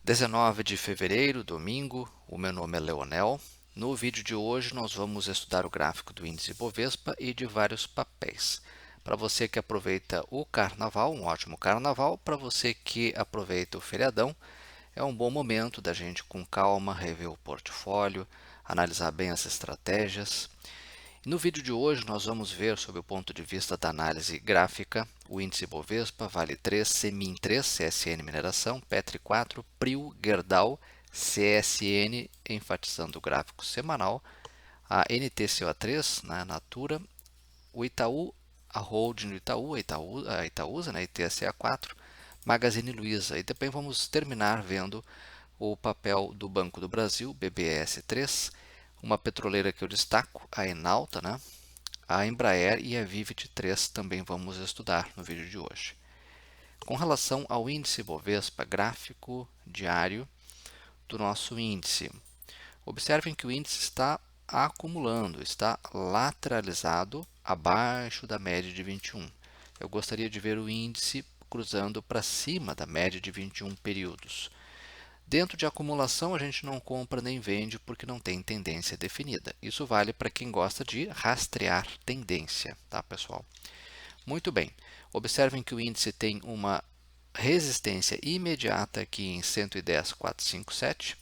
19 de fevereiro, domingo, o meu nome é Leonel. No vídeo de hoje nós vamos estudar o gráfico do índice Bovespa e de vários papéis. Para você que aproveita o carnaval, um ótimo carnaval. Para você que aproveita o feriadão, é um bom momento da gente com calma rever o portfólio, analisar bem as estratégias. No vídeo de hoje nós vamos ver sob o ponto de vista da análise gráfica o índice Bovespa, Vale 3, Semin 3, CSN Mineração, Petri 4, Prio, Gerdau, CSN, enfatizando o gráfico semanal, a NTCO3, Natura, o Itaú, a holding do Itaú, a Itaúsa, ITSA 4, Magazine Luiza. E depois vamos terminar vendo o papel do Banco do Brasil, BBS 3, uma petroleira que eu destaco, a Enalta, a Embraer e a Vivid 3 também vamos estudar no vídeo de hoje. Com relação ao índice Bovespa, gráfico diário do nosso índice, observem que o índice está acumulando, está lateralizado abaixo da média de 21. Eu gostaria de ver o índice cruzando para cima da média de 21 períodos. Dentro de acumulação, a gente não compra nem vende porque não tem tendência definida. Isso vale para quem gosta de rastrear tendência, tá, pessoal? Muito bem. Observem que o índice tem uma resistência imediata aqui em 110,457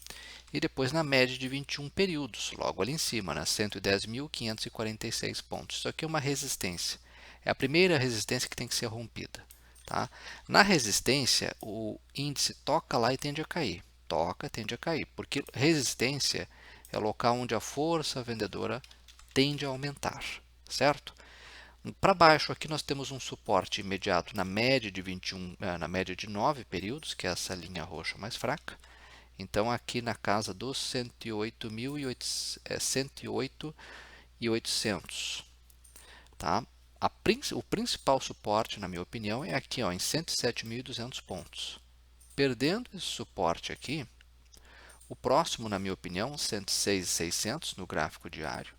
e depois na média de 21 períodos, logo ali em cima, 110.546 pontos. Isso aqui é uma resistência. É a primeira resistência que tem que ser rompida. Tá? Na resistência, o índice toca lá e tende a cair. Toca, tende a cair, porque resistência é o local onde a força vendedora tende a aumentar, certo? Para baixo, aqui nós temos um suporte imediato na média de 21, na média de 9 períodos, que é essa linha roxa mais fraca. Então, aqui na casa dos 108.800, tá? O principal suporte, na minha opinião, é aqui ó, em 107.200 pontos. Perdendo esse suporte aqui, o próximo, na minha opinião, 106.600 no gráfico diário.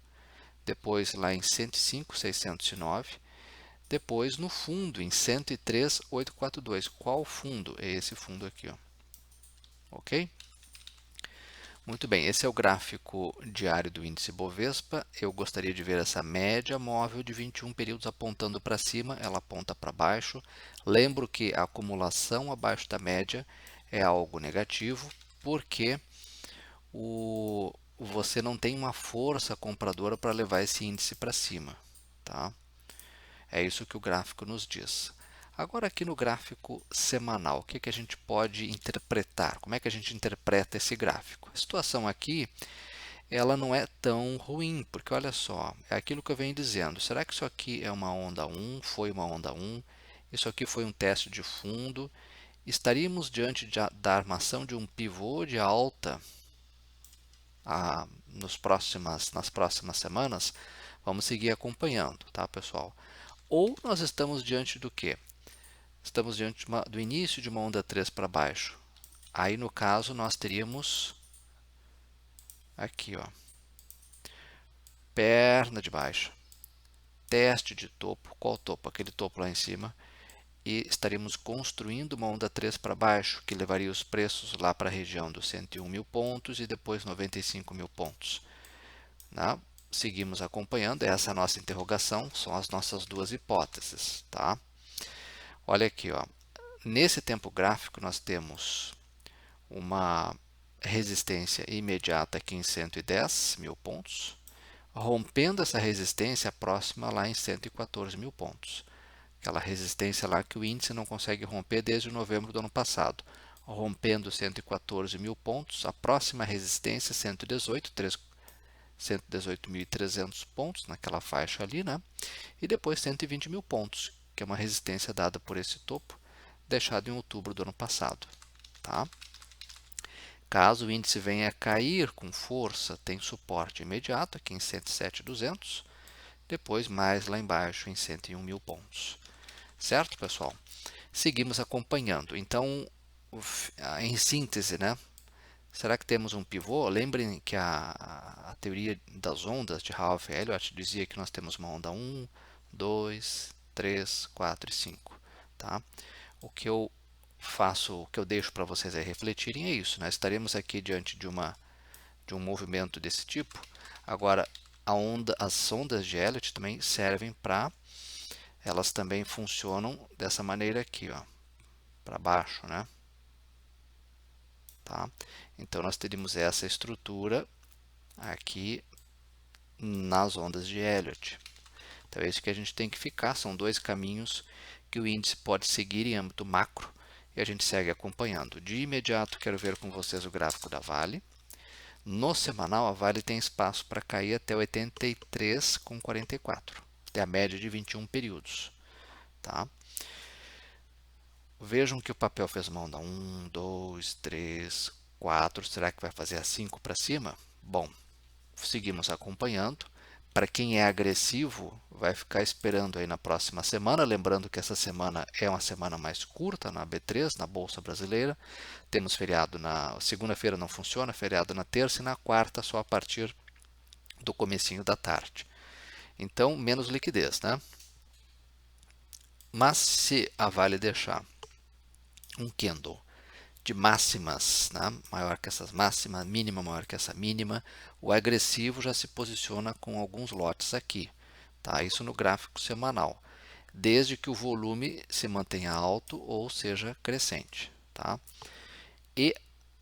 Depois lá em 105.609. Depois no fundo em 103.842. Qual fundo? É esse fundo aqui, ó. Ok? Muito bem, esse é o gráfico diário do índice Bovespa. Eu gostaria de ver essa média móvel de 21 períodos apontando para cima, ela aponta para baixo. Lembro que a acumulação abaixo da média é algo negativo, porque você não tem uma força compradora para levar esse índice para cima. Tá? É isso que o gráfico nos diz. Agora aqui no gráfico semanal, o que a gente pode interpretar? Como é que a gente interpreta esse gráfico? A situação aqui, ela não é tão ruim, porque olha só, é aquilo que eu venho dizendo. Será que isso aqui é uma onda 1? Foi uma onda 1? Isso aqui foi um teste de fundo? Estaríamos diante da armação de um pivô de alta nas próximas semanas? Vamos seguir acompanhando, tá, pessoal? Ou nós estamos diante do quê? Estamos diante do início de uma onda 3 para baixo. Aí, no caso, nós teríamos aqui, ó, perna de baixa, teste de topo. Qual topo? Aquele topo lá em cima. E estaríamos construindo uma onda 3 para baixo, que levaria os preços lá para a região dos 101 mil pontos e depois 95 mil pontos. Tá? Seguimos acompanhando, essa é a nossa interrogação, são as nossas duas hipóteses. Tá? Olha aqui, ó. Nesse tempo gráfico nós temos uma resistência imediata aqui em 110 mil pontos, rompendo essa resistência próxima lá em 114 mil pontos. Aquela resistência lá que o índice não consegue romper desde novembro do ano passado. Rompendo 114 mil pontos, a próxima resistência 118.300 pontos, naquela faixa ali, E depois 120 mil pontos, que é uma resistência dada por esse topo, deixado em outubro do ano passado. Tá? Caso o índice venha a cair com força, tem suporte imediato aqui em 107.200, depois mais lá embaixo em 101 mil pontos. Certo, pessoal? Seguimos acompanhando. Então, em síntese, será que temos um pivô? Lembrem que a teoria das ondas de Ralph Elliott dizia que nós temos uma onda 1, 2, 3, 4 e 5. Tá? O que eu faço, o que eu deixo para vocês aí refletirem é isso, né? Estaremos aqui diante de um movimento desse tipo. Agora, as ondas de Elliott também servem para, elas também funcionam dessa maneira aqui, ó, para baixo, né? Tá? Então, nós teríamos essa estrutura aqui nas ondas de Elliott. Então, é isso que a gente tem que ficar. São dois caminhos que o índice pode seguir em âmbito macro e a gente segue acompanhando. De imediato, quero ver com vocês o gráfico da Vale. No semanal, a Vale tem espaço para cair até 83,44, até a média de 21 períodos. Tá? Vejam que o papel fez mão da 1, 2, 3, 4. Será que vai fazer a 5 para cima? Bom, seguimos acompanhando. Para quem é agressivo, vai ficar esperando aí na próxima semana. Lembrando que essa semana é uma semana mais curta na B3, na Bolsa Brasileira. Temos feriado na segunda-feira, não funciona, feriado na terça e na quarta só a partir do comecinho da tarde. Então, menos liquidez, né? Mas se a Vale deixar um candle de máximas, né, maior que essas máximas, mínima maior que essa mínima, o agressivo já se posiciona com alguns lotes aqui. Tá? Isso no gráfico semanal, desde que o volume se mantenha alto ou seja crescente. Tá? E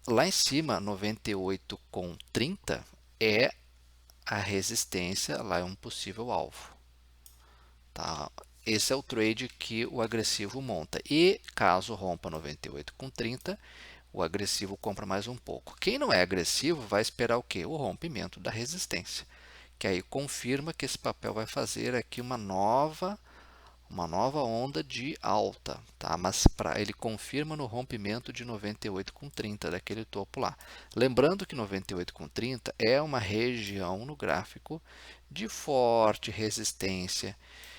lá em cima, 98,30 é a resistência, lá é um possível alvo. Tá? Esse é o trade que o agressivo monta. E caso rompa 98,30, o agressivo compra mais um pouco. Quem não é agressivo vai esperar o quê? O rompimento da resistência, que aí confirma que esse papel vai fazer aqui uma nova onda de alta, tá? Mas ele confirma no rompimento de 98,30 daquele topo lá. Lembrando que 98,30 é uma região no gráfico de forte resistência.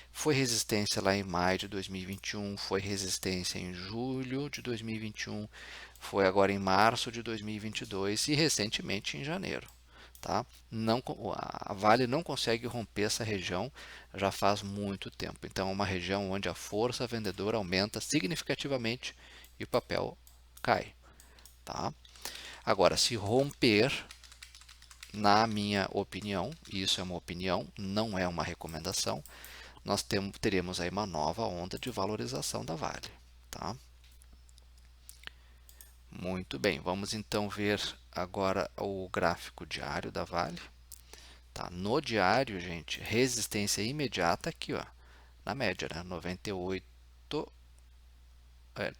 Foi resistência lá em maio de 2021, foi resistência em julho de 2021, foi agora em março de 2022 e recentemente em janeiro. Tá? Não, a Vale não consegue romper essa região já faz muito tempo. Então, é uma região onde a força vendedora aumenta significativamente e o papel cai. Tá? Agora, se romper, na minha opinião, e isso é uma opinião, não é uma recomendação, nós teremos aí uma nova onda de valorização da Vale. Tá? Muito bem, vamos então ver agora o gráfico diário da Vale. Tá? No diário, gente, resistência imediata aqui, ó, na média, né? 98,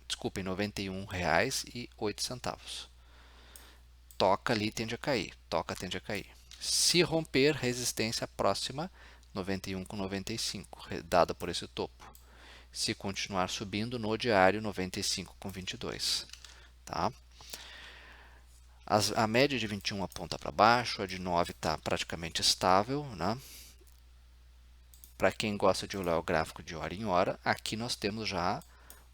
desculpem, R$ 91,08. Toca ali, tende a cair. Toca, tende a cair. Se romper, resistência próxima, 91,95, dada por esse topo. Se continuar subindo, no diário, 95,22. Tá? A média de 21 aponta para baixo, a de 9 está praticamente estável, né? Para quem gosta de olhar o gráfico de hora em hora, aqui nós temos já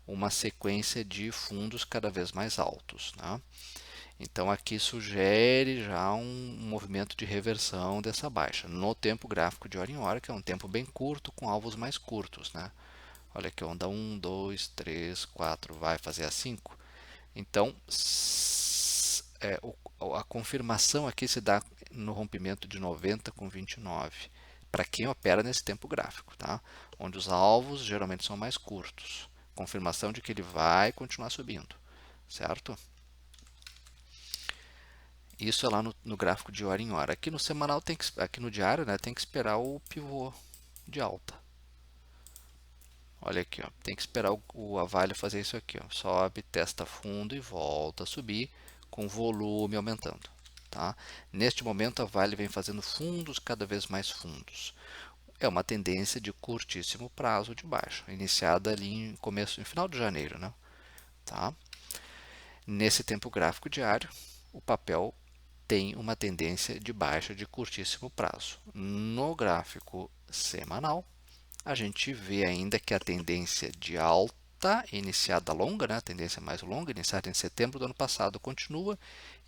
uma sequência de fundos cada vez mais altos. Né? Então, aqui sugere já um movimento de reversão dessa baixa. No tempo gráfico de hora em hora, que é um tempo bem curto, com alvos mais curtos. Né? Olha aqui, onda 1, 2, 3, 4, vai fazer a 5. Então, a confirmação aqui se dá no rompimento de 90,29, para quem opera nesse tempo gráfico, tá? Onde os alvos geralmente são mais curtos. Confirmação de que ele vai continuar subindo, certo? Isso é lá no gráfico de hora em hora. Aqui no semanal, aqui no diário, né, tem que esperar o pivô de alta. Olha aqui, ó, tem que esperar a Vale fazer isso aqui. Ó. Sobe, testa fundo e volta a subir com o volume aumentando. Tá? Neste momento, a Vale vem fazendo fundos cada vez mais fundos. É uma tendência de curtíssimo prazo de baixa, iniciada ali em final de janeiro. Né? Tá? Nesse tempo gráfico diário, o papel tem uma tendência de baixa de curtíssimo prazo. No gráfico semanal, a gente vê ainda que a tendência de alta, iniciada longa, né, a tendência mais longa, iniciada em setembro do ano passado, continua,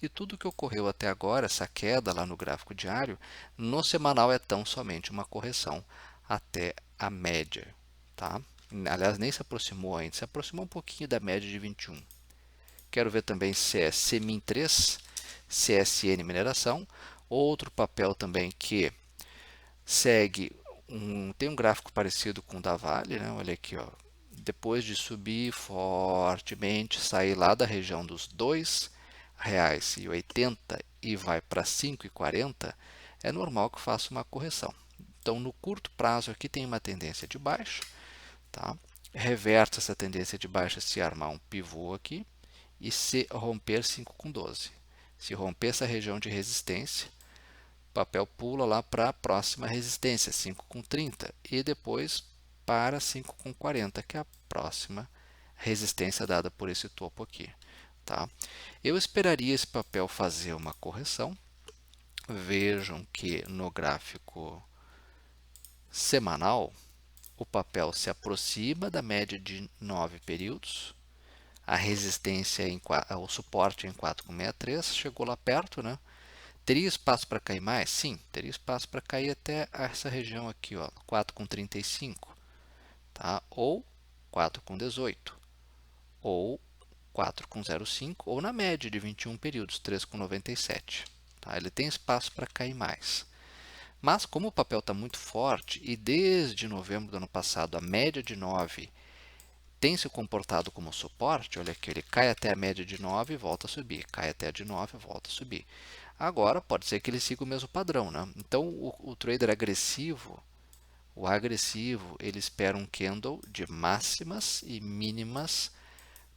e tudo que ocorreu até agora, essa queda lá no gráfico diário, no semanal é tão somente uma correção até a média. Tá? aliás, nem se aproximou ainda, se aproximou um pouquinho da média de 21. Quero ver também se é Semin3, CSN Mineração, outro papel também que segue, tem um gráfico parecido com o da Vale, né? Olha aqui, ó. Depois de subir fortemente, sair lá da região dos R$ 2,80 e vai para R$ 5,40, é normal que faça uma correção. Então, no curto prazo aqui tem uma tendência de baixa, tá? Reverte essa tendência de baixa se armar um pivô aqui e se romper 5,12. Se romper essa região de resistência, o papel pula lá para a próxima resistência, 5,30, e depois para 5,40, que é a próxima resistência dada por esse topo aqui. Tá? Eu esperaria esse papel fazer uma correção. Vejam que no gráfico semanal, o papel se aproxima da média de 9 períodos. A resistência, o suporte em 4,63 chegou lá perto, né? Teria espaço para cair mais? Sim, teria espaço para cair até essa região aqui, ó, 4,35, tá? Ou 4,18, ou 4,05, ou na média de 21 períodos, 3,97. Tá? Ele tem espaço para cair mais. Mas como o papel está muito forte e desde novembro do ano passado a média de 9 tem se comportado como suporte, olha aqui, ele cai até a média de 9 e volta a subir, cai até a de 9 e volta a subir. Agora, pode ser que ele siga o mesmo padrão, né? Então, o trader agressivo, o agressivo, ele espera um candle de máximas e mínimas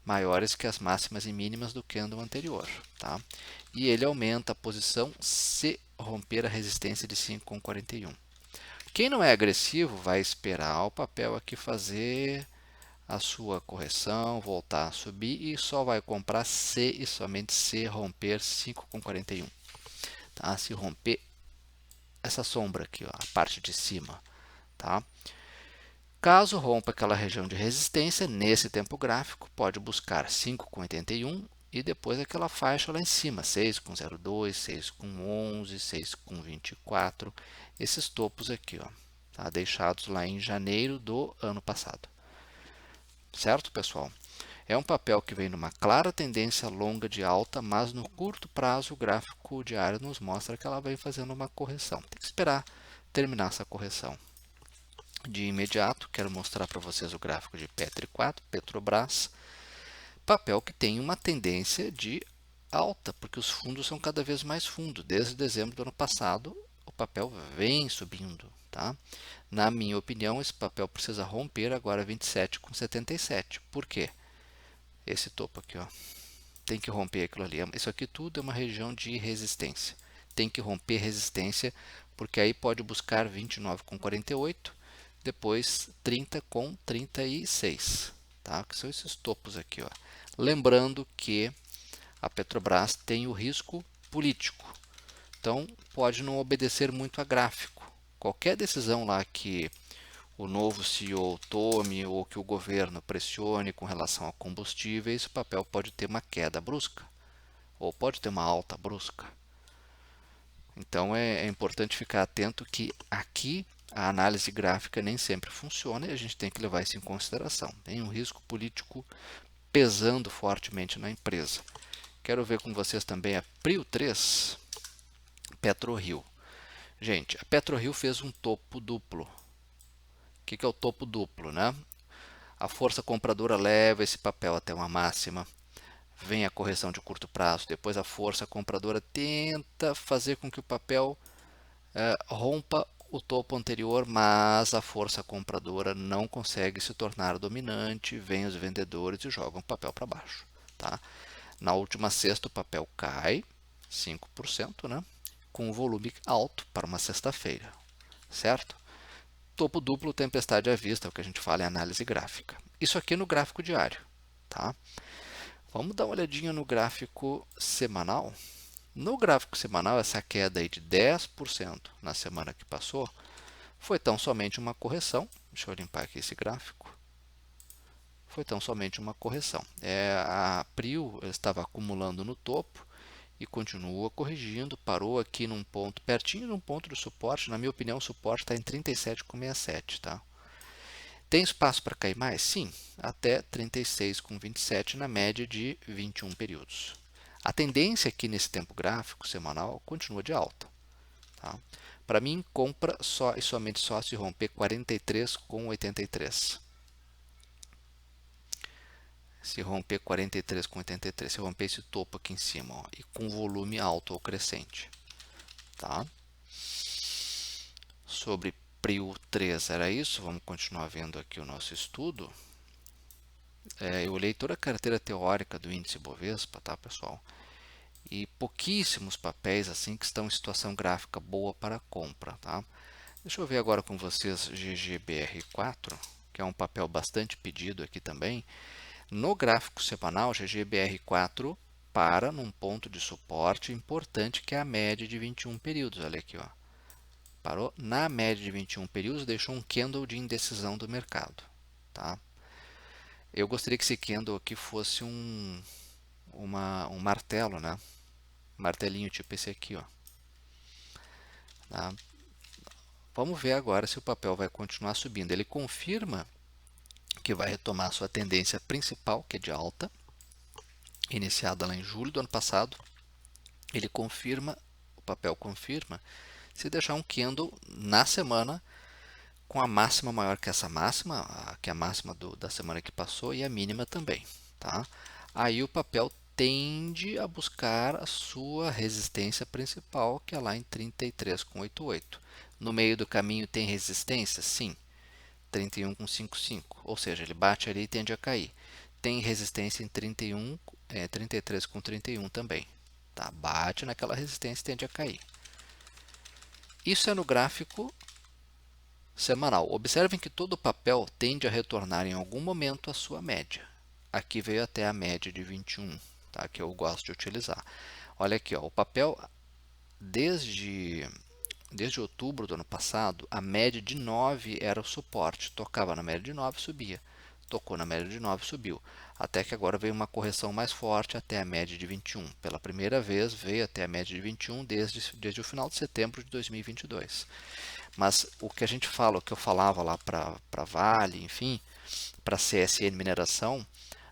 maiores que as máximas e mínimas do candle anterior, tá? E ele aumenta a posição se romper a resistência de 5,41. Quem não é agressivo vai esperar o papel aqui fazer a sua correção, voltar a subir e só vai comprar se e somente se romper 5,41. Tá? Se romper essa sombra aqui, ó, a parte de cima. Tá? Caso rompa aquela região de resistência, nesse tempo gráfico, pode buscar 5,81 e depois aquela faixa lá em cima, 6,02, 6,11, 6,24, esses topos aqui, ó, tá? Deixados lá em janeiro do ano passado. Certo, pessoal? É um papel que vem numa clara tendência longa de alta, mas no curto prazo o gráfico diário nos mostra que ela vem fazendo uma correção. Tem que esperar terminar essa correção. De imediato, quero mostrar para vocês o gráfico de Petri4, Petrobras, papel que tem uma tendência de alta, porque os fundos são cada vez mais fundos. Desde dezembro do ano passado, o papel vem subindo. Tá? Na minha opinião, esse papel precisa romper agora 27,77. Por quê? Esse topo aqui, ó, tem que romper aquilo ali. Isso aqui tudo é uma região de resistência. Tem que romper resistência, porque aí pode buscar 29,48, depois 30,36, tá? Que são esses topos aqui, ó. Lembrando que a Petrobras tem o risco político, então pode não obedecer muito a gráfico. Qualquer decisão lá que o novo CEO tome ou que o governo pressione com relação a combustíveis, o papel pode ter uma queda brusca ou pode ter uma alta brusca. Então é importante ficar atento que aqui a análise gráfica nem sempre funciona e a gente tem que levar isso em consideração. Tem um risco político pesando fortemente na empresa. Quero ver com vocês também a Prio 3, PetroRio. Gente, a PetroRio fez um topo duplo. O que é o topo duplo, né? A força compradora leva esse papel até uma máxima, vem a correção de curto prazo, depois a força compradora tenta fazer com que o papel rompa o topo anterior, mas a força compradora não consegue se tornar dominante, vem os vendedores e jogam o papel para baixo. Tá? Na última sexta o papel cai 5%, né? Com um volume alto para uma sexta-feira, certo? Topo duplo, tempestade à vista, é o que a gente fala em análise gráfica. Isso aqui no gráfico diário. Tá? Vamos dar uma olhadinha no gráfico semanal. No gráfico semanal, essa queda aí de 10% na semana que passou foi tão somente uma correção. Deixa eu limpar aqui esse gráfico. Foi tão somente uma correção. A Prio estava acumulando no topo e continua corrigindo. Parou aqui num ponto, pertinho de um ponto de suporte. Na minha opinião, o suporte está em 37,67. Tá? Tem espaço para cair mais? Sim, até 36,27 na média de 21 períodos. A tendência aqui nesse tempo gráfico semanal continua de alta. Tá? Para mim, compra só e somente só se romper 43,83. Se romper 43,83, se romper esse topo aqui em cima, ó, e com volume alto ou crescente. Tá? Sobre PRIO 3 era isso, vamos continuar vendo aqui o nosso estudo. Eu olhei toda a carteira teórica do índice Bovespa, tá, pessoal? E pouquíssimos papéis assim que estão em situação gráfica boa para compra, tá? Deixa eu ver agora com vocês GGBR4, que é um papel bastante pedido aqui também. No gráfico semanal, GGBR4 para num ponto de suporte importante que é a média de 21 períodos. Olha aqui, ó. Parou na média de 21 períodos, deixou um candle de indecisão do mercado, tá? Eu gostaria que esse candle aqui fosse um martelo, né? Martelinho tipo esse aqui, ó. Tá? Vamos ver agora se o papel vai continuar subindo. Ele confirma que vai retomar sua tendência principal, que é de alta, iniciada lá em julho do ano passado. Ele confirma, o papel confirma, se deixar um candle na semana com a máxima maior que essa máxima, que é a máxima da semana que passou, e a mínima também. Tá? Aí o papel tende a buscar a sua resistência principal, que é lá em 33,88. No meio do caminho tem resistência? Sim, 31,55, ou seja, ele bate ali e tende a cair. Tem resistência em 33,31 também. Tá? Bate naquela resistência e tende a cair. Isso é no gráfico semanal. Observem que todo papel tende a retornar em algum momento à sua média. Aqui veio até a média de 21, tá? Que eu gosto de utilizar. Olha aqui, ó, o papel desde outubro do ano passado, a média de 9 era o suporte. Tocava na média de 9, subia. Tocou na média de 9, subiu. Até que agora veio uma correção mais forte até a média de 21. Pela primeira vez veio até a média de 21 desde o final de setembro de 2022. Mas o que a gente fala, o que eu falava lá para Vale, enfim, para CSN Mineração,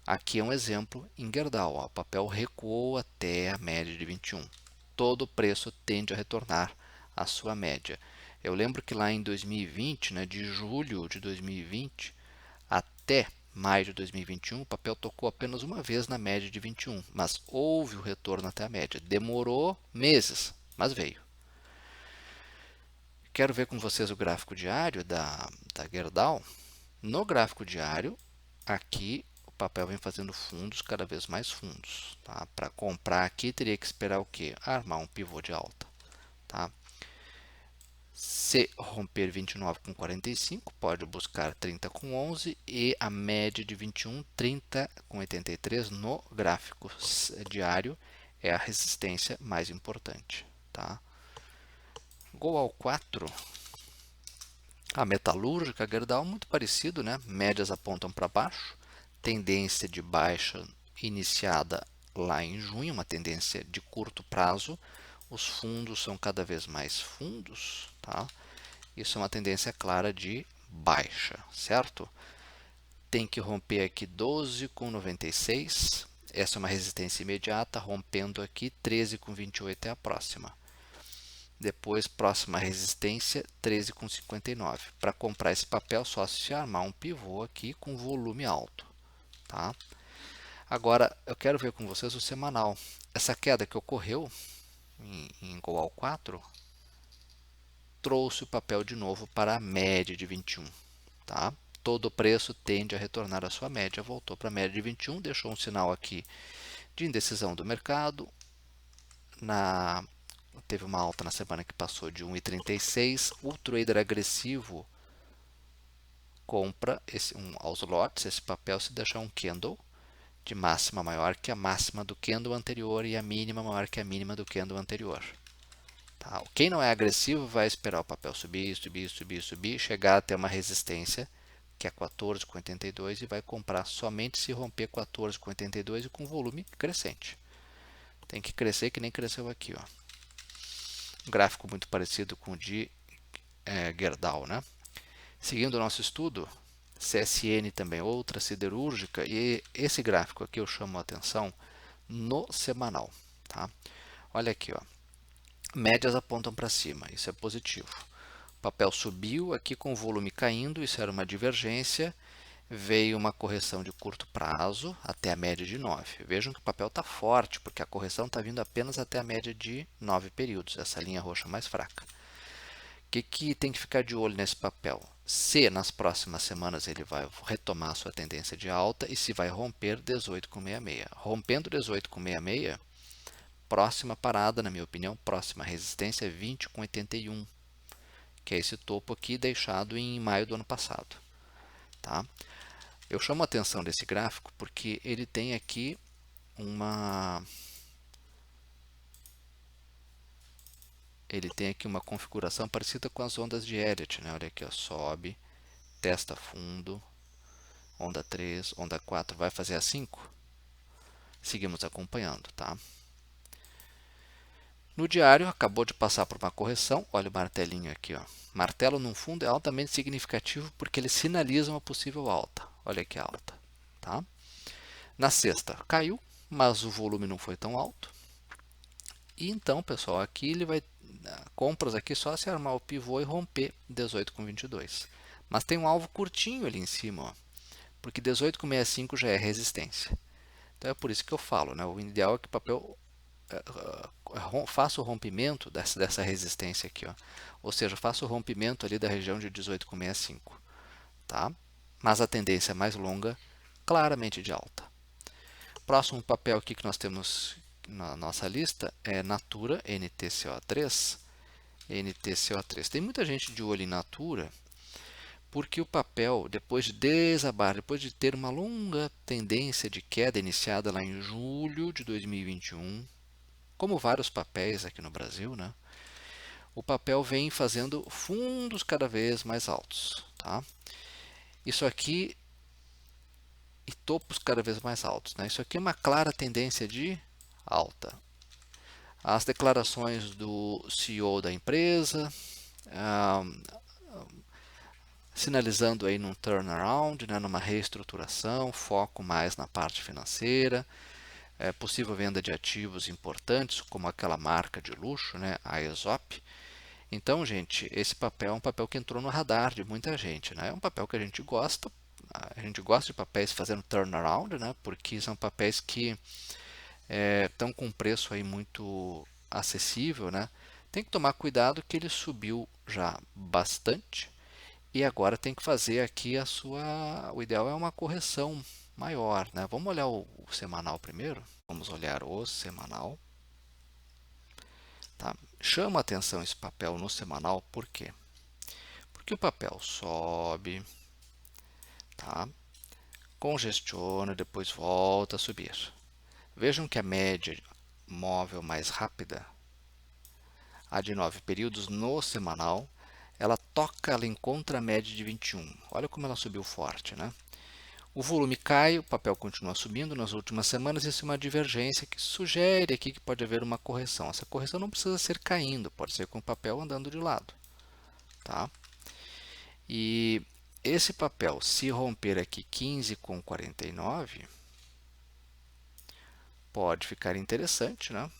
aqui é um exemplo em Gerdau. Ó, o papel recuou até a média de 21. Todo o preço tende a retornar à sua média. Eu lembro que lá em 2020, né, de julho de 2020 até maio de 2021, o papel tocou apenas uma vez na média de 21, mas houve o retorno até a média. Demorou meses, mas veio. Quero ver com vocês o gráfico diário da Gerdau. No gráfico diário, aqui o papel vem fazendo fundos, cada vez mais fundos. Tá? Para comprar aqui, teria que esperar o quê? Armar um pivô de alta. Tá? Se romper 29,45, pode buscar 30,11 e a média de 21, 30,83 no gráfico diário é a resistência mais importante. Tá? Goal 4. A metalúrgica Gerdau muito parecido, né? Médias apontam para baixo, tendência de baixa iniciada lá em junho, uma tendência de curto prazo. Os fundos são cada vez mais fundos, tá? Isso é uma tendência clara de baixa, certo? Tem que romper aqui 12,96. Essa é uma resistência imediata, rompendo aqui 13,28 é a próxima. Depois, próxima resistência, 13,59. Para comprar esse papel, só se armar um pivô aqui com volume alto. Tá? Agora, eu quero ver com vocês o semanal. Essa queda que ocorreu em Goal 4 trouxe o papel de novo para a média de 21. Tá? Todo o preço tende a retornar à sua média. Voltou para a média de 21, deixou um sinal aqui de indecisão do mercado. Teve uma alta na semana que passou de 1,36. O trader agressivo compra aos lotes esse papel se deixar um candle de máxima maior que a máxima do candle anterior e a mínima maior que a mínima do candle anterior. Tá? Quem não é agressivo vai esperar o papel subir, subir, subir, subir, chegar até uma resistência que é 14,82 e vai comprar somente se romper 14,82 e com volume crescente. Tem que crescer que nem cresceu aqui, ó. Um gráfico muito parecido com o de Gerdau, né? Seguindo o nosso estudo, CSN também outra, siderúrgica, e esse gráfico aqui eu chamo a atenção no semanal, tá? Olha aqui, ó. Médias apontam para cima, isso é positivo. O papel subiu aqui com o volume caindo, isso era uma divergência. Veio uma correção de curto prazo até a média de 9. Vejam que o papel está forte, porque a correção está vindo apenas até a média de 9 períodos, essa linha roxa mais fraca. O que tem que ficar de olho nesse papel? Se nas próximas semanas ele vai retomar a sua tendência de alta e se vai romper 18,66. Rompendo 18,66, próxima parada, na minha opinião, próxima resistência é 20,81, que é esse topo aqui deixado em maio do ano passado. Tá? Eu chamo a atenção desse gráfico porque ele tem aqui uma configuração parecida com as ondas de Elliott, né? Olha aqui, ó, sobe, testa fundo, onda 3, onda 4, vai fazer a 5? Seguimos acompanhando, tá? No diário, acabou de passar por uma correção, olha o martelinho aqui, ó. Martelo no fundo é altamente significativo porque ele sinaliza uma possível alta. Olha que alta, tá? Na sexta, caiu, mas o volume não foi tão alto. E então, pessoal, aqui ele vai compras aqui só se armar o pivô e romper 18,22. Mas tem um alvo curtinho ali em cima, ó, porque 18,65 já é resistência. Então é por isso que eu falo, né? O ideal é que o papel faça o rompimento dessa resistência aqui, ó. Ou seja, faça o rompimento ali da região de 18,65, tá? Mas a tendência mais longa, claramente de alta. Próximo papel aqui que nós temos na nossa lista é Natura NTCO3. NTCO3. Tem muita gente de olho em Natura porque o papel, depois de desabar, depois de ter uma longa tendência de queda iniciada lá em julho de 2021, como vários papéis aqui no Brasil, né? O papel vem fazendo fundos cada vez mais altos, tá? Isso aqui e topos cada vez mais altos, né? Isso aqui é uma clara tendência de alta. As declarações do CEO da empresa, sinalizando aí num turnaround, né, numa reestruturação, foco mais na parte financeira, possível venda de ativos importantes, como aquela marca de luxo, né, a Aesop. Então, gente, esse papel é um papel que entrou no radar de muita gente, né? É um papel que a gente gosta de papéis fazendo turnaround, né? Porque são papéis que estão com um preço aí muito acessível, né? Tem que tomar cuidado que ele subiu já bastante e agora tem que fazer aqui o ideal é uma correção maior, né? Vamos olhar o semanal primeiro? Vamos olhar o semanal. Tá? Chama a atenção esse papel no semanal, por quê? Porque o papel sobe, tá? Congestiona, depois volta a subir. Vejam que a média móvel mais rápida, a de 9 períodos no semanal, ela encontra a média de 21. Olha como ela subiu forte, né? O volume cai, o papel continua subindo nas últimas semanas, isso é uma divergência que sugere aqui que pode haver uma correção. Essa correção não precisa ser caindo, pode ser com o papel andando de lado, tá? E esse papel, se romper aqui 15,49, pode ficar interessante, né?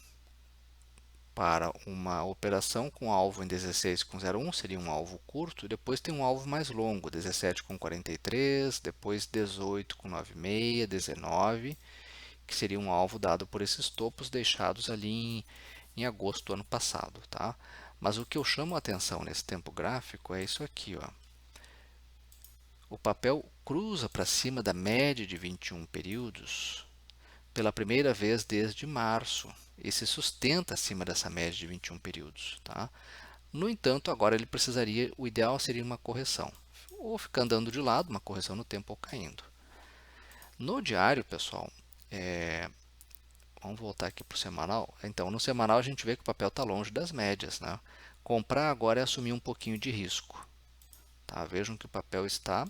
Para uma operação com alvo em 16,01, seria um alvo curto, depois tem um alvo mais longo, 17,43, depois 18,96, 19, que seria um alvo dado por esses topos deixados ali em agosto do ano passado, tá? Mas o que eu chamo a atenção nesse tempo gráfico é isso aqui, ó. O papel cruza para cima da média de 21 períodos pela primeira vez desde março e se sustenta acima dessa média de 21 períodos, tá? No entanto, agora ele precisaria, o ideal seria uma correção, ou ficar andando de lado, uma correção no tempo ou caindo. No diário, pessoal, vamos voltar aqui para o semanal. Então, no semanal a gente vê que o papel está longe das médias, né? Comprar agora é assumir um pouquinho de risco, tá? Vejam que o papel está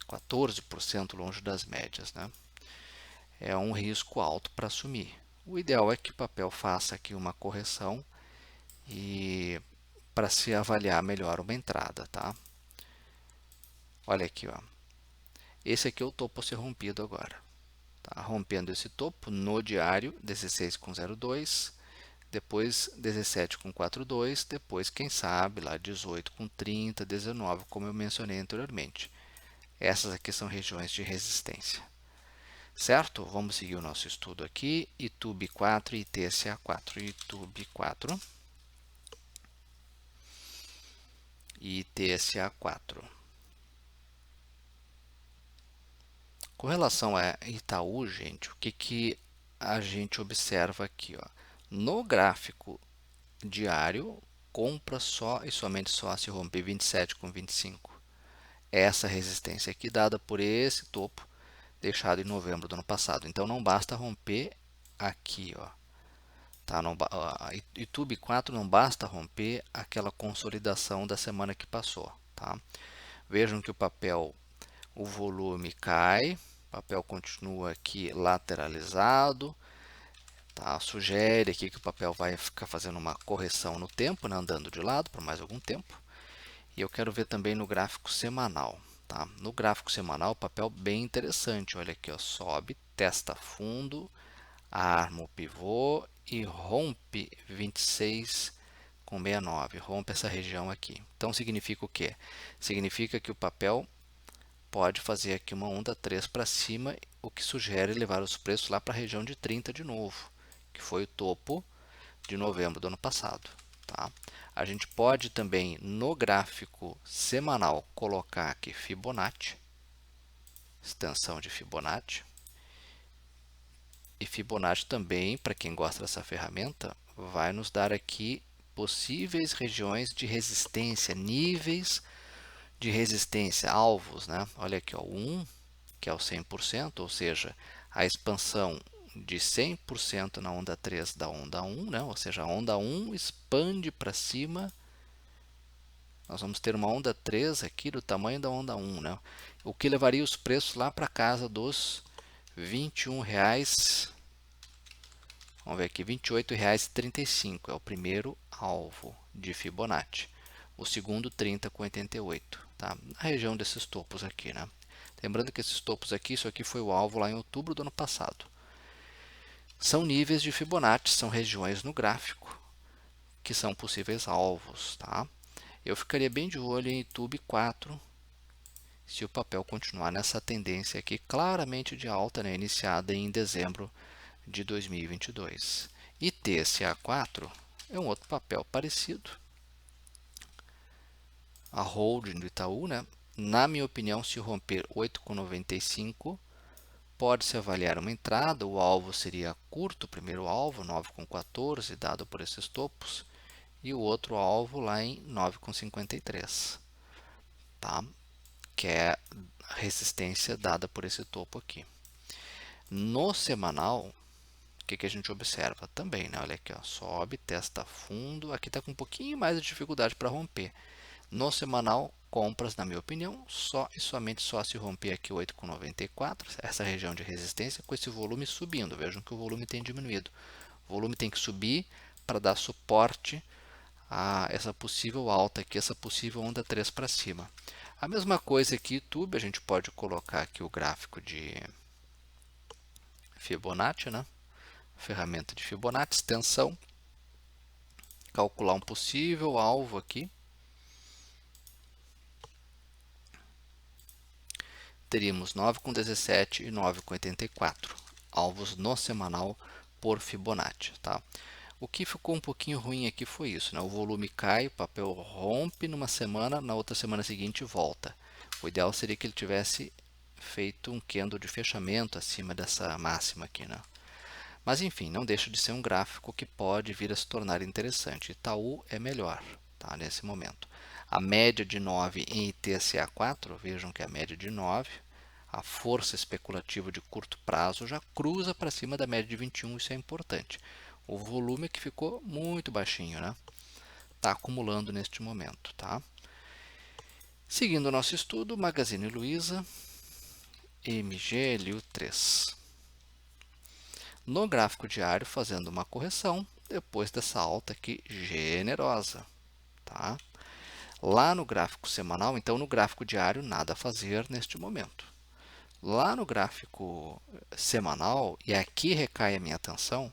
14% longe das médias, né? É um risco alto para assumir. O ideal é que o papel faça aqui uma correção e para se avaliar melhor uma entrada, tá? Olha aqui, ó. Esse aqui é o topo a ser rompido agora. Tá? Rompendo esse topo no diário, 16,02, depois 17,42, depois, quem sabe, lá 18,30, 19, como eu mencionei anteriormente. Essas aqui são regiões de resistência. Certo? Vamos seguir o nosso estudo aqui. YouTube 4 e TSA4. YouTube 4 e TSA4. Com relação a Itaú, gente, o que a gente observa aqui? Ó? No gráfico diário, compra só e somente só se romper 27,25. Essa resistência aqui dada por esse topo deixado em novembro do ano passado. Então não basta romper aqui, ó. Tá? Não, a YouTube 4 não basta romper aquela consolidação da semana que passou. Tá? Vejam que o papel, o volume cai, o papel continua aqui lateralizado. Tá? Sugere aqui que o papel vai ficar fazendo uma correção no tempo, né? Andando de lado por mais algum tempo. E eu quero ver também no gráfico semanal. Tá? No gráfico semanal, o papel bem interessante. Olha aqui, ó, sobe, testa fundo, arma o pivô e rompe 26,69. Rompe essa região aqui. Então, significa o quê? Significa que o papel pode fazer aqui uma onda 3 para cima, o que sugere levar os preços lá para a região de 30 de novo, que foi o topo de novembro do ano passado. Tá? A gente pode também, no gráfico semanal, colocar aqui Fibonacci, extensão de Fibonacci. E Fibonacci também, para quem gosta dessa ferramenta, vai nos dar aqui possíveis regiões de resistência, níveis de resistência, alvos, né? Olha aqui, ó, 1, que é o 100%, ou seja, a expansão de 100% na onda 3 da onda 1, né? Ou seja, a onda 1 expande para cima. Nós vamos ter uma onda 3 aqui do tamanho da onda 1, né? O que levaria os preços lá para casa dos R$21,00. Vamos ver aqui, R$28,35 é o primeiro alvo de Fibonacci. O segundo, 30,88, tá? Na região desses topos aqui, né? Lembrando que esses topos aqui, isso aqui foi o alvo lá em outubro do ano passado. São níveis de Fibonacci, são regiões no gráfico que são possíveis alvos, tá? Eu ficaria bem de olho em YouTube 4, se o papel continuar nessa tendência aqui claramente de alta, né, iniciada em dezembro de 2022. E TSA4 é um outro papel parecido. A holding do Itaú, né? Na minha opinião, se romper 8,95, pode-se avaliar uma entrada. O alvo seria curto, o primeiro alvo, 9,14, dado por esses topos. E o outro alvo lá em 9,53, tá? Que é a resistência dada por esse topo aqui. No semanal, o que a gente observa? Também, né? Olha aqui, ó, sobe, testa fundo. Aqui está com um pouquinho mais de dificuldade para romper. No semanal, compras, na minha opinião, só e somente só se romper aqui 8,94, essa região de resistência, com esse volume subindo. Vejam que o volume tem diminuído. O volume tem que subir para dar suporte a essa possível alta aqui, essa possível onda 3 para cima. A mesma coisa aqui, YouTube, a gente pode colocar aqui o gráfico de Fibonacci, né? Ferramenta de Fibonacci, extensão, calcular um possível alvo aqui. Teríamos 9,17 e 9,84, alvos no semanal por Fibonacci. Tá? O que ficou um pouquinho ruim aqui foi isso, né? O volume cai, o papel rompe numa semana, na outra semana seguinte volta. O ideal seria que ele tivesse feito um candle de fechamento acima dessa máxima aqui, né? Mas enfim, não deixa de ser um gráfico que pode vir a se tornar interessante. Itaú é melhor, tá? Nesse momento. A média de 9 em ITSA4, vejam que é a média de 9, a força especulativa de curto prazo já cruza para cima da média de 21, isso é importante. O volume que ficou muito baixinho, né? Está acumulando neste momento, tá? Seguindo o nosso estudo, Magazine Luiza, MGLU3. No gráfico diário, fazendo uma correção, depois dessa alta aqui generosa, tá? Lá no gráfico semanal, então no gráfico diário, nada a fazer neste momento. Lá no gráfico semanal, e aqui recai a minha atenção,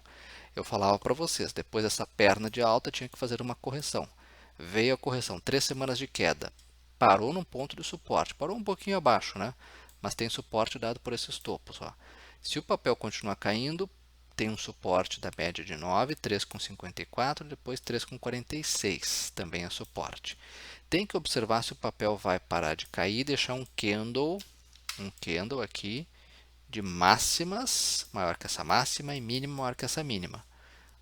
eu falava para vocês, depois dessa perna de alta tinha que fazer uma correção. Veio a correção, 3 semanas de queda, parou num ponto de suporte, parou um pouquinho abaixo, né? Mas tem suporte dado por esses topos. Ó. Se o papel continuar caindo, tem um suporte da média de 9, 3,54, depois 3,46, também é suporte. Tem que observar se o papel vai parar de cair e deixar um candle aqui de máximas maior que essa máxima e mínima maior que essa mínima.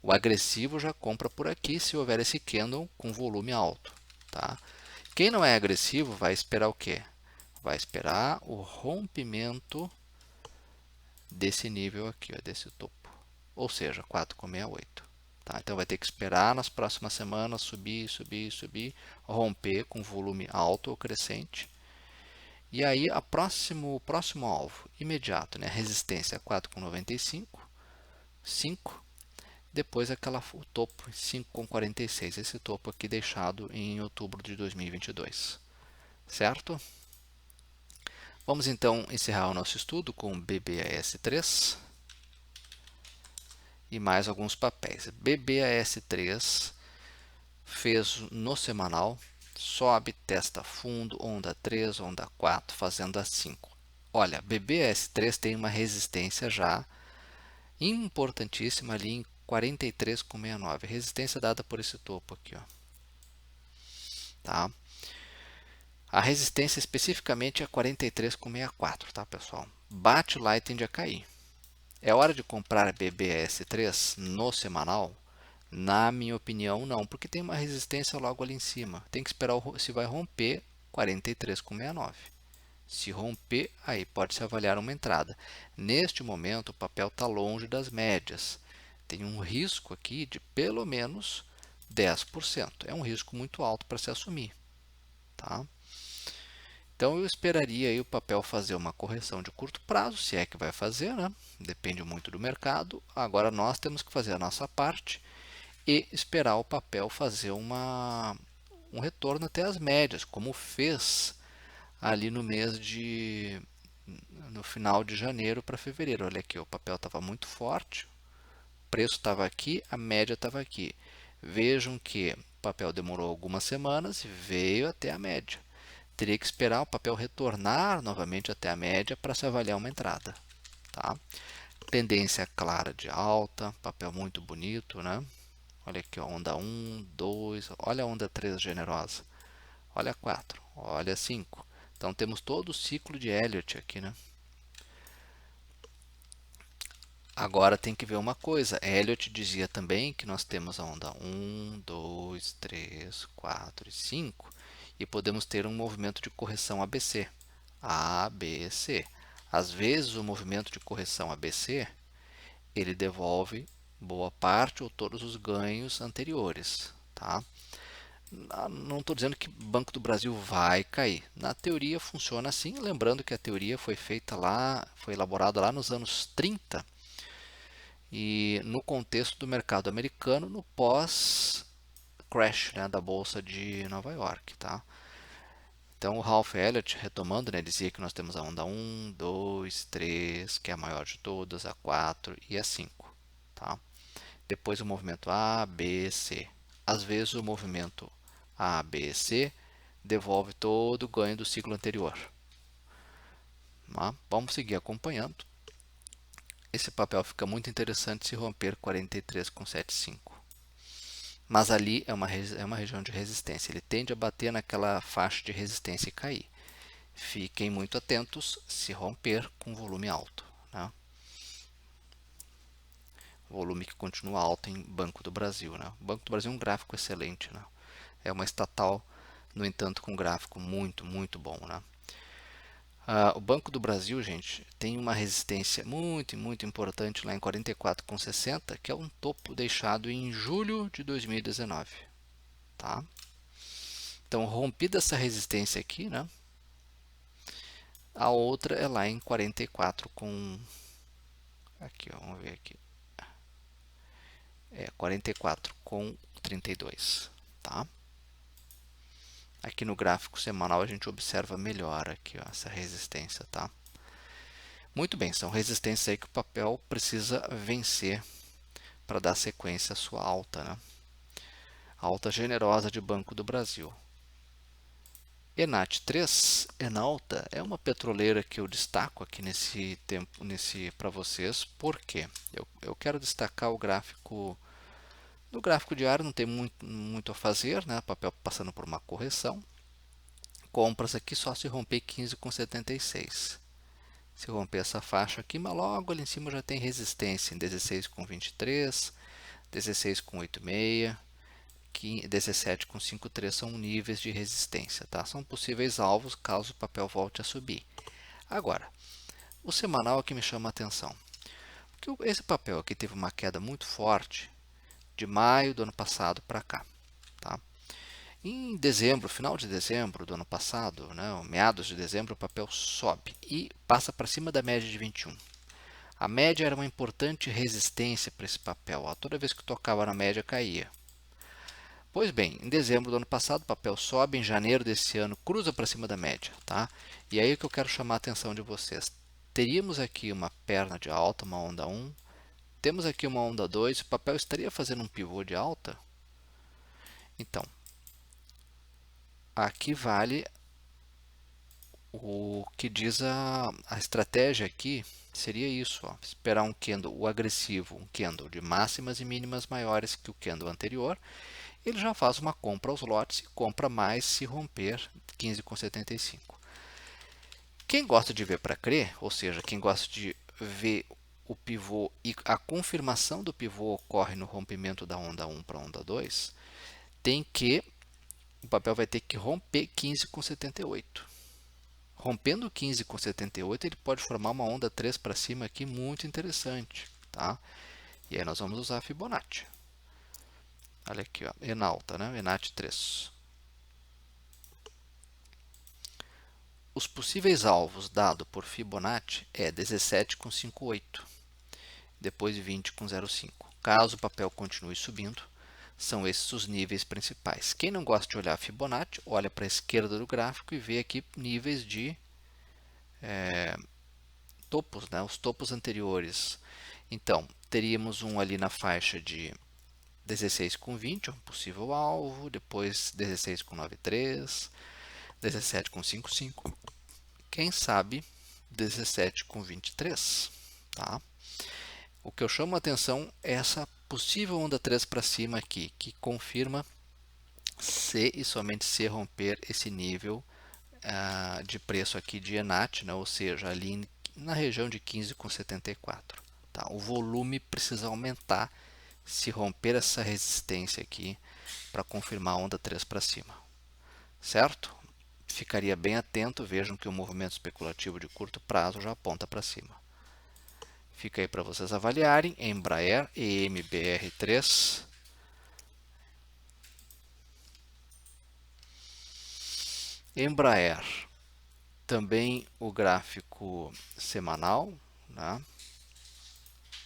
O agressivo já compra por aqui se houver esse candle com volume alto. Tá? Quem não é agressivo vai esperar o quê? Vai esperar o rompimento desse nível aqui, ó, desse topo. Ou seja, 4,68. Tá? Então vai ter que esperar nas próximas semanas subir, subir, subir, romper com volume alto ou crescente. E aí o próximo alvo imediato, né? Resistência 4,95, 5, depois o topo 5,46, esse topo aqui deixado em outubro de 2022, certo? Vamos então encerrar o nosso estudo com BBAS3 e mais alguns papéis. BBAS3 fez no semanal, sobe, testa fundo, onda 3, onda 4, fazendo a 5. Olha, BBAS3 tem uma resistência já importantíssima ali em 43,69. Resistência dada por esse topo aqui. Ó. Tá? A resistência especificamente é 43,64, tá, pessoal? Bate lá e tende a cair. É hora de comprar BBAS3 no semanal? Na minha opinião, não, porque tem uma resistência logo ali em cima. Tem que esperar se vai romper 43,69. Se romper, aí pode-se avaliar uma entrada. Neste momento, o papel está longe das médias. Tem um risco aqui de pelo menos 10%. É um risco muito alto para se assumir. Tá? Então, eu esperaria aí o papel fazer uma correção de curto prazo, se é que vai fazer, né? Depende muito do mercado. Agora, nós temos que fazer a nossa parte e esperar o papel fazer um retorno até as médias, como fez ali no final de janeiro para fevereiro. Olha aqui, o papel estava muito forte, o preço estava aqui, a média estava aqui. Vejam que o papel demorou algumas semanas e veio até a média. Teria que esperar o papel retornar novamente até a média para se avaliar uma entrada. Tá? Tendência clara de alta, papel muito bonito, né? Olha aqui, ó, onda 1, 2, olha a onda 3 generosa. Olha a 4, olha a 5. Então temos todo o ciclo de Elliott aqui, né? Agora tem que ver uma coisa. Elliott dizia também que nós temos a onda 1, 2, 3, 4 e 5 e podemos ter um movimento de correção ABC. ABC. Às vezes o movimento de correção ABC ele devolve boa parte ou todos os ganhos anteriores, tá? Não estou dizendo que o Banco do Brasil vai cair. Na teoria funciona assim, lembrando que a teoria foi feita lá, foi elaborada lá nos anos 30 e no contexto do mercado americano, no pós-crash, né, da Bolsa de Nova York. Tá? Então o Ralph Elliott, retomando, né, dizia que nós temos a onda 1, 2, 3, que é a maior de todas, a 4 e a 5. Tá? Depois o movimento A, B, C. Às vezes o movimento A, B, C devolve todo o ganho do ciclo anterior. Tá? Vamos seguir acompanhando. Esse papel fica muito interessante se romper 43,75. Mas ali é uma região de resistência. Ele tende a bater naquela faixa de resistência e cair. Fiquem muito atentos se romper com volume alto. Né? Volume que continua alto em Banco do Brasil. Né? O Banco do Brasil é um gráfico excelente. Né? É uma estatal, no entanto, com um gráfico muito, muito bom. Né? O Banco do Brasil, gente, tem uma resistência muito, muito importante lá em 44,60, que é um topo deixado em julho de 2019. Tá? Então, rompida essa resistência aqui, né? A outra é lá em 44 com... Aqui, ó, vamos ver aqui. 44 com 32, tá? Aqui no gráfico semanal a gente observa melhor aqui, ó, essa resistência, tá? Muito bem, são resistências aí que o papel precisa vencer para dar sequência à sua alta, né? Alta generosa de Banco do Brasil. Enat 3, Enalta, é uma petroleira que eu destaco aqui para vocês. Por quê? Eu quero destacar o gráfico. No gráfico diário não tem muito a fazer, né? Papel passando por uma correção. Compras aqui só se romper 15,76. Se romper essa faixa aqui, mas logo ali em cima já tem resistência em 16,23, 16,86, 17,53 são níveis de resistência, tá? São possíveis alvos caso o papel volte a subir. Agora, o semanal aqui me chama a atenção, porque esse papel aqui teve uma queda muito forte de maio do ano passado para cá, tá? Em dezembro, final de dezembro do ano passado, né, meados de dezembro, o papel sobe e passa para cima da média de 21. A média era uma importante resistência para esse papel. Toda vez que tocava na média, caía. Pois bem, em dezembro do ano passado, o papel sobe, em janeiro desse ano, cruza para cima da média. Tá? E aí que eu quero chamar a atenção de vocês. Teríamos aqui uma perna de alta, uma onda 1. Temos aqui uma onda 2. O papel estaria fazendo um pivô de alta? Então, aqui vale o que diz a estratégia aqui. Seria isso, ó, esperar um candle, o agressivo, um candle de máximas e mínimas maiores que o candle anterior. Ele já faz uma compra aos lotes e compra mais se romper 15,75. Quem gosta de ver para crer, ou seja, quem gosta de ver o pivô e a confirmação do pivô ocorre no rompimento da onda 1 para a onda 2, o papel vai ter que romper 15,78. Rompendo 15,78, ele pode formar uma onda 3 para cima aqui muito interessante, tá? E aí nós vamos usar a Fibonacci. Olha aqui, ó, Enalta, né? Enat 3. Os possíveis alvos dados por Fibonacci é 17,58, depois 20,05. Caso o papel continue subindo, são esses os níveis principais. Quem não gosta de olhar Fibonacci, olha para a esquerda do gráfico e vê aqui níveis de topos, né? Os topos anteriores. Então, teríamos um ali na faixa de 16,20, um possível alvo, depois 16,93, 17,55. Quem sabe 17,23, tá? O que eu chamo a atenção é essa possível onda 3 para cima aqui, que confirma se e somente se romper esse nível de preço aqui de Enat, né? Ou seja, ali na região de 15,74. Tá? O volume precisa aumentar se romper essa resistência aqui para confirmar a onda 3 para cima, certo? Ficaria bem atento, vejam que o movimento especulativo de curto prazo já aponta para cima. Fica aí para vocês avaliarem, Embraer EMBR3. Embraer, também o gráfico semanal, né?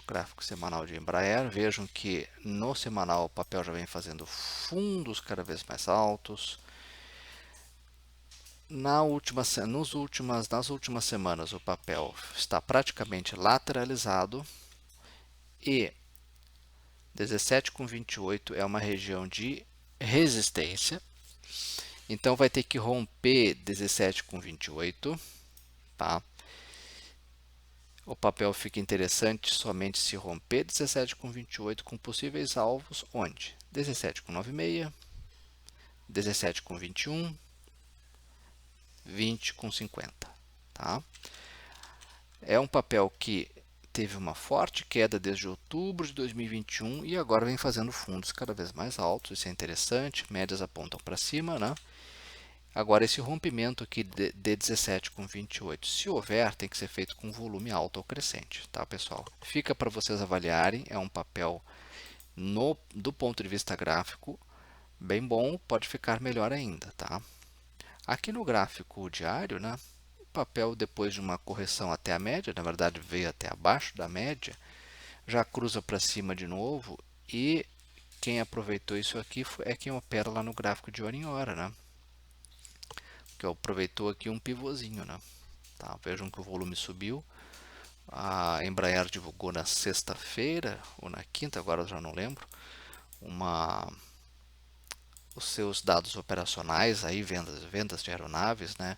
Gráfico semanal de Embraer, vejam que no semanal o papel já vem fazendo fundos cada vez mais altos. Nas últimas semanas o papel está praticamente lateralizado e 17,28 é uma região de resistência. Então vai ter que romper 17,28, tá? O papel fica interessante somente se romper 17,28 com possíveis alvos onde? 17,96, 17,21, 20,50, tá? É um papel que teve uma forte queda desde outubro de 2021 e agora vem fazendo fundos cada vez mais altos. Isso é interessante, médias apontam para cima, né? Agora, esse rompimento aqui de 17,28, se houver, tem que ser feito com volume alto ou crescente, tá, pessoal? Fica para vocês avaliarem, é um papel, do ponto de vista gráfico, bem bom, pode ficar melhor ainda, tá? Aqui no gráfico diário, né, o papel, depois de uma correção até a média, na verdade veio até abaixo da média, já cruza para cima de novo e quem aproveitou isso aqui é quem opera lá no gráfico de hora em hora, né? que aproveitou aqui um pivôzinho, né? Tá, vejam que o volume subiu. A Embraer divulgou na sexta-feira ou na quinta, agora eu já não lembro, os seus dados operacionais, aí, vendas de aeronaves, né?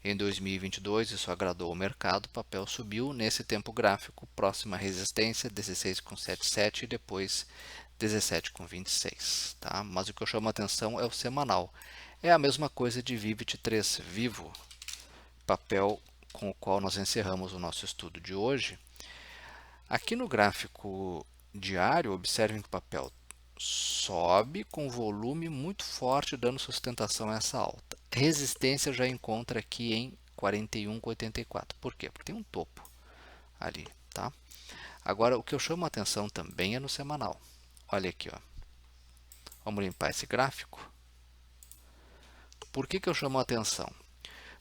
Em 2022, isso agradou o mercado, o papel subiu nesse tempo gráfico, próxima resistência 16,77 e depois 17,26, tá? Mas o que eu chamo a atenção é o semanal. É a mesma coisa de Vivit 3 Vivo, papel com o qual nós encerramos o nosso estudo de hoje. Aqui no gráfico diário, observem que o papel sobe com volume muito forte, dando sustentação a essa alta. Resistência já encontra aqui em 41,84. Por quê? Porque tem um topo ali, tá? Agora, o que eu chamo a atenção também é no semanal. Olha aqui, ó. Vamos limpar esse gráfico. Por que eu chamo a atenção?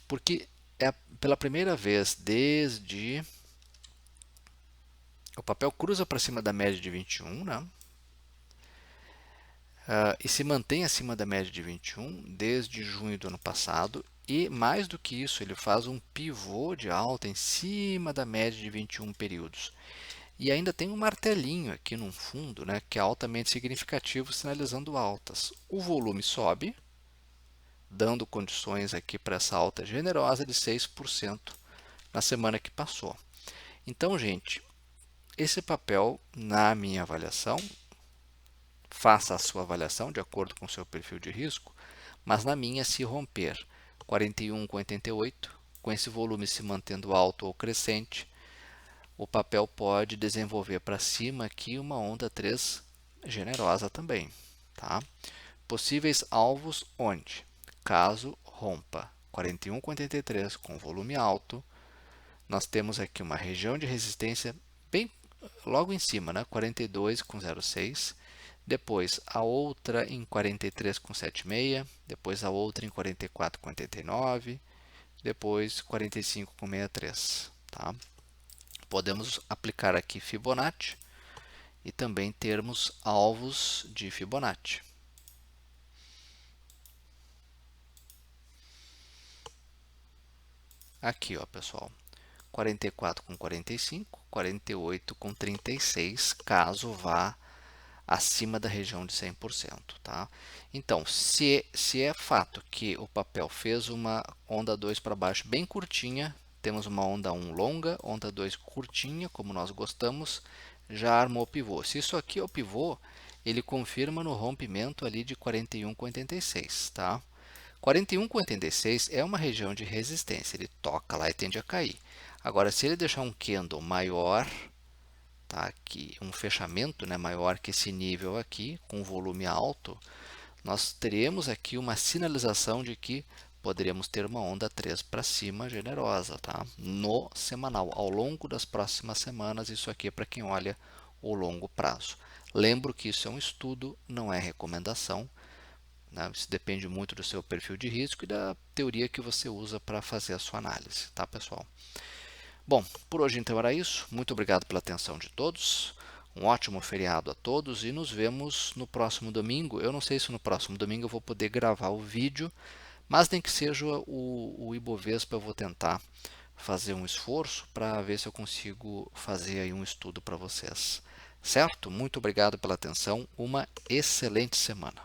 Porque é pela primeira vez desde... O papel cruza para cima da média de 21, né? E se mantém acima da média de 21 desde junho do ano passado. E mais do que isso, ele faz um pivô de alta em cima da média de 21 períodos. E ainda tem um martelinho aqui no fundo, né, que é altamente significativo, sinalizando altas. O volume sobe, dando condições aqui para essa alta generosa de 6% na semana que passou. Então, gente, esse papel, na minha avaliação, faça a sua avaliação de acordo com o seu perfil de risco, mas na minha, se romper 41,88, com esse volume se mantendo alto ou crescente, o papel pode desenvolver para cima aqui uma onda 3 generosa também. Tá? Possíveis alvos onde, caso rompa 41,83 com volume alto, nós temos aqui uma região de resistência bem logo em cima, né? 42,06. Depois a outra em 43,76, depois a outra em 44,89, depois 45,63, tá? Podemos aplicar aqui Fibonacci e também termos alvos de Fibonacci. Aqui, ó, pessoal, 44,45, 48,36, caso vá acima da região de 100%, tá? Então, se é fato que o papel fez uma onda 2 para baixo bem curtinha, temos uma onda 1 longa, onda 2 curtinha, como nós gostamos, já armou o pivô. Se isso aqui é o pivô, ele confirma no rompimento ali de 41,86, tá? 41,86 é uma região de resistência, ele toca lá e tende a cair. Agora, se ele deixar um candle maior, tá aqui um fechamento, né, maior que esse nível aqui, com volume alto, nós teremos aqui uma sinalização de que poderíamos ter uma onda 3 para cima generosa, tá? No semanal, ao longo das próximas semanas. Isso aqui é para quem olha o longo prazo. Lembro que isso é um estudo, não é recomendação, né? Isso depende muito do seu perfil de risco e da teoria que você usa para fazer a sua análise, tá, pessoal? Bom, por hoje então era isso. Muito obrigado pela atenção de todos. Um ótimo feriado a todos e nos vemos no próximo domingo. Eu não sei se no próximo domingo eu vou poder gravar o vídeo, mas nem que seja o Ibovespa, eu vou tentar fazer um esforço para ver se eu consigo fazer aí um estudo para vocês. Certo? Muito obrigado pela atenção. Uma excelente semana.